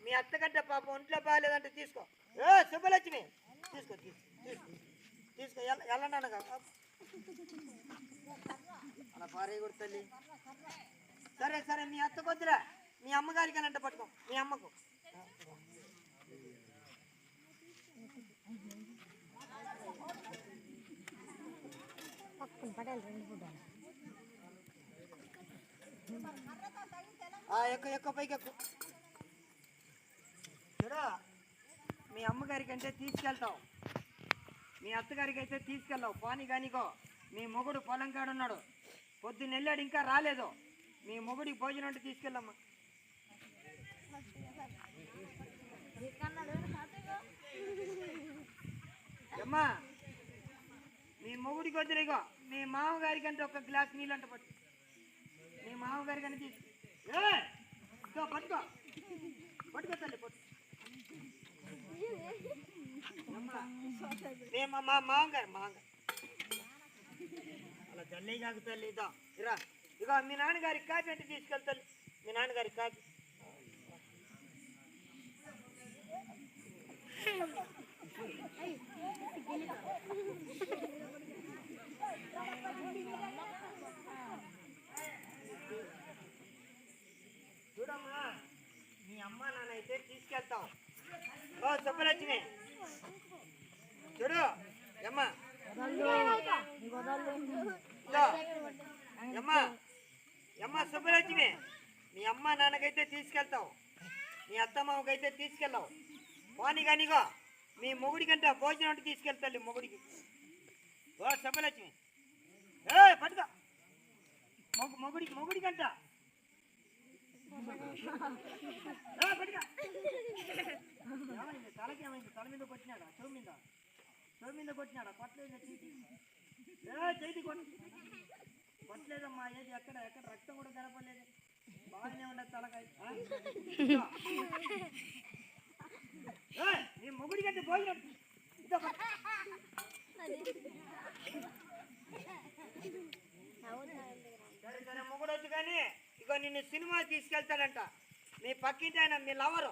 మీ అత్తగంట పాప ఒంట్లో బాగాలేదంటే తీసుకో. శుభలక్ష్మి తీసుకో తీసుకో వెళ్ళండి అలా భార్య కూడా తల్లి. సరే సరే మీ అత్త కొద్దిరా, మీ అమ్మగారికి అని అంటే పట్టుకో, మీ అమ్మకు. ఎక్కువ పైకి ఎక్కువ. చూడు, మీ అమ్మగారికి అంటే తీసుకెళ్తావు, మీ అత్తగారికి అయితే తీసుకెళ్ళావు. పాని కానికో మీ మొగుడు పొలం కాడున్నాడు, పొద్దున్న వెళ్ళాడు ఇంకా రాలేదు. మీ మొగుడికి భోజనం అంటే తీసుకెళ్ళమ్మా. అమ్మా మీ మొగుడికి వదిలేగో, మీ మామగారికి అంటే ఒక గ్లాస్ నీళ్ళు అంట పట్టు, మీ మామగారికి అంటే తీసు. పట్టుకో పట్టుకో తల్లి పట్టు. మా మామగారు అలా తల్లి కాకు తల్లి. ఇరా ఇగో మీ నాన్నగారికి కాఫీ అంటే తీసుకెళ్తాను, మీ నాన్నగారికి కాఫీ. చూడమ్మా, మీ అమ్మ నాన్న అయితే తీసుకెళ్తావు. సుబ్బలక్ష్మి చూడు అమ్మా, అమ్మా సుబ్బలక్ష్మి మీ అమ్మ నాన్నకైతే తీసుకెళ్తావు, మీ అత్తమ్మకైతే తీసుకెళ్ళావు. పోనీ కానిగో మీ మొగుడికంటే భోజనం అంటే తీసుకెళ్తాను మొగుడికి. సుబ్బలక్ష్మి పట్టుకో, మొగుడికంట పట్టుకో. తలకేమైంది? తల మీద కొట్టినాడా? చెవు మీద కొట్టినాడా? కొట్టలేదు చేతి కొట్టలేదమ్మా. ఏది ఎక్కడ రక్తం కూడా కనపడలేదు, బాగానే ఉండదు తలకాయ. నీ మొగుడి కంటే భోజనం సరే సరే మొగుడు వచ్చి కానీ ఇగో నిన్ను సినిమా తీసుకెళ్తాడంట మీ పక్కింటి ఆయన, మీ లవర్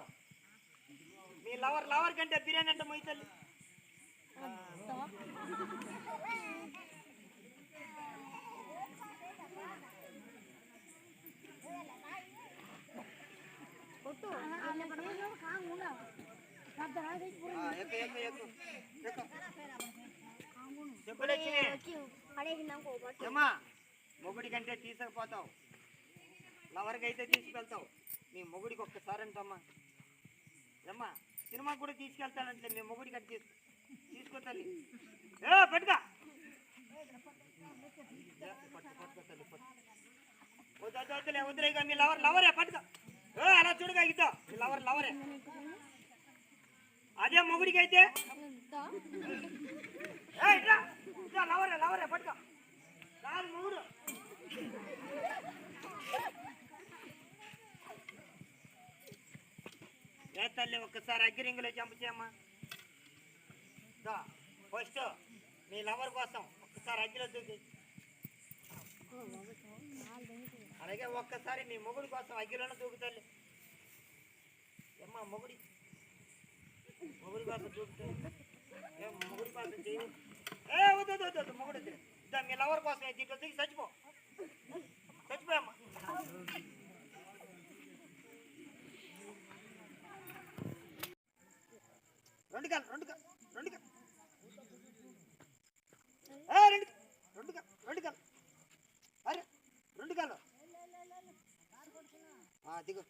కంటే బిర్యానీ అంటే మొయ్యి. అమ్మా మొగుడి కంటే తీసుకుపోతావు, లవర్కి అయితే తీసుకెళ్తావు. మీ మొగుడికి ఒక్కసారి అంటమ్మా. అమ్మా సినిమా కూడా తీసుకెళ్తానంటే మీ మొగుడికి అంటే తీసుకో తల్లి. పట్టుగా వద్దులేగా మీ లవరే పట్టుకో. అలా చూడగా ఇద్దాం, మీ లవరే. అదే మొగుడికి అయితే లవరే పట్టుకో. దాని మొగుడు ఏ తల్లి ఒక్కసారి అగ్గిరింగులో చంపచేయమ్మా. ఫస్ట్ మీ లవర్ కోసం ఒక్కసారి అగ్గిలో దూకి, అలాగే ఒక్కసారి మీ మొగుడి కోసం అగ్గిలోనే దూకుతాలి. అమ్మా మొగుడి కోసం దూకుతాయి, మొగుడి కోసం చేయ. వద్దు మొగుడు ఇద్దా, మీ లవర్ కోసం దీంట్లో దిగి చచ్చిపోయమ్మా. రెండు కాలు అరే రెండు కాలు దిగు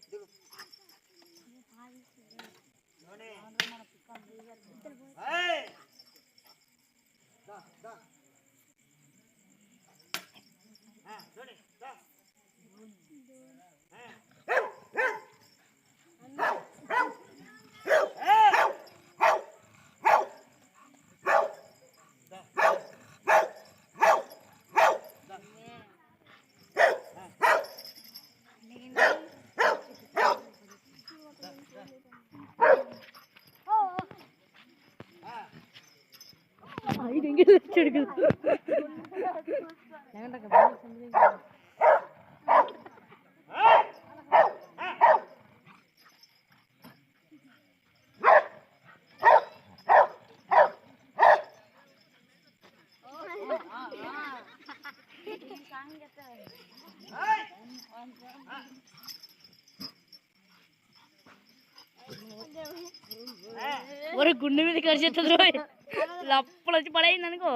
ఒరే గుండె మీద ఖర్చేస్తుంది లప్పలు వచ్చి పడైంది అనుకో.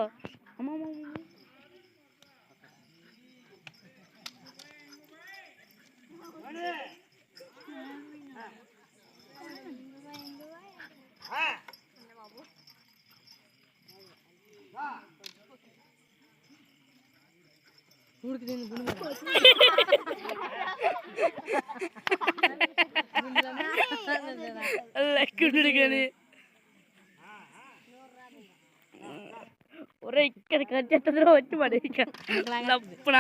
లెక్కుండు కానీ ఒరే ఇక్కడ ఖర్చేస్తుంది వచ్చి పడే ఇక లప్పున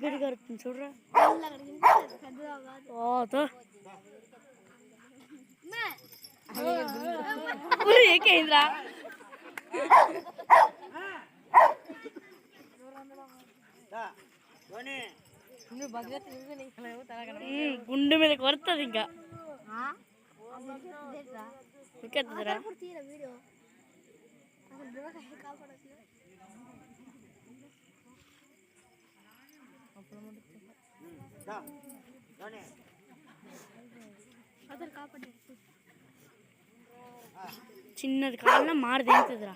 గడి కడుతుంది చూడరా. ఏకేంద్రా గుండె మీద కొడుతుంది ఇంకా చిన్నది కావాలన్నా మారి దిగుతుందిరా.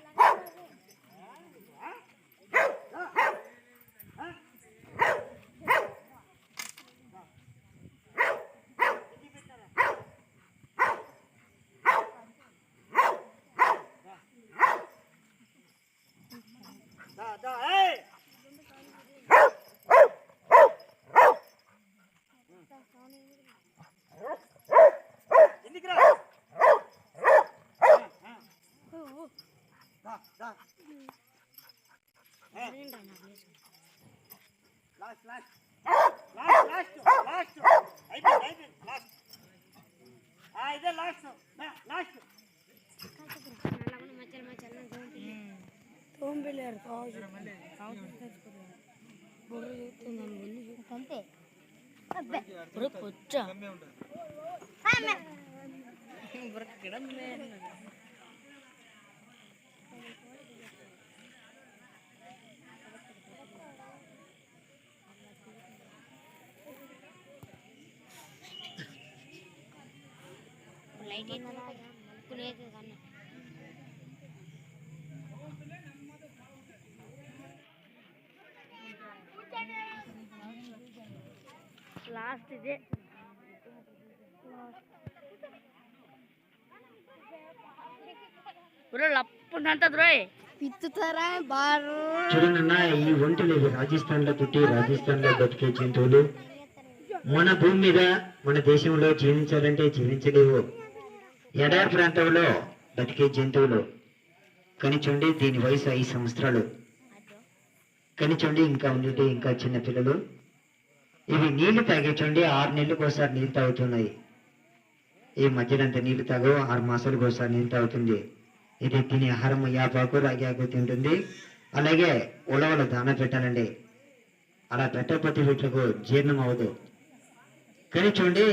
లాస్ట్ ఇదే చూడనన్నా ఈ ఒంటెలు రాజస్థాన్ లో పుట్టి రాజస్థాన్ లో బతికే జంతువులు. మన భూమి మీద మన దేశంలో జీవించాలంటే జీవించలేవు. ఎడారి ప్రాంతంలో బతికే జంతువులు. కానీ చూడండి దీని వయసు 5 సంవత్సరాలు. కానీ చూడండి ఇంకా ఉండేటి ఇంకా చిన్న పిల్లలు. ఇవి నీళ్లు తాగే చూడండి 6 నెలలకు ఒకసారి నీళ్ళు తాగుతున్నాయి. ఈ మధ్యనంత నీళ్లు తాగు 6 మాసాలకు ఒకసారి నీళ్ళు తాగుతుంది. ఇది తినే ఆహారం యాపాకు రాగాకు తింటుంది. అలాగే ఉలవలు దాన పెట్టాలండి. అలా పెట్టకపోతే వీటికి జీర్ణం అవ్వదు. కానీ చూడండి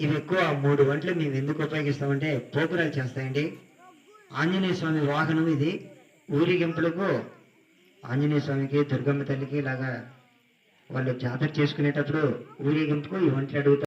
ఇవి ఎక్కువ 3 గంటలు మేము ఎందుకు ఉపయోగిస్తామంటే పోపురాలు చేస్తాయండి. ఆంజనేయ స్వామి వాహనం ఇది. ఊరేగింపులకు ఆంజనేయ స్వామికి దుర్గమ్మ తల్లికి ఇలాగా వాళ్ళు జాతర చేసుకునేటప్పుడు ఊరేగింపుకు ఈ ఒంటలు అడుగుతారు.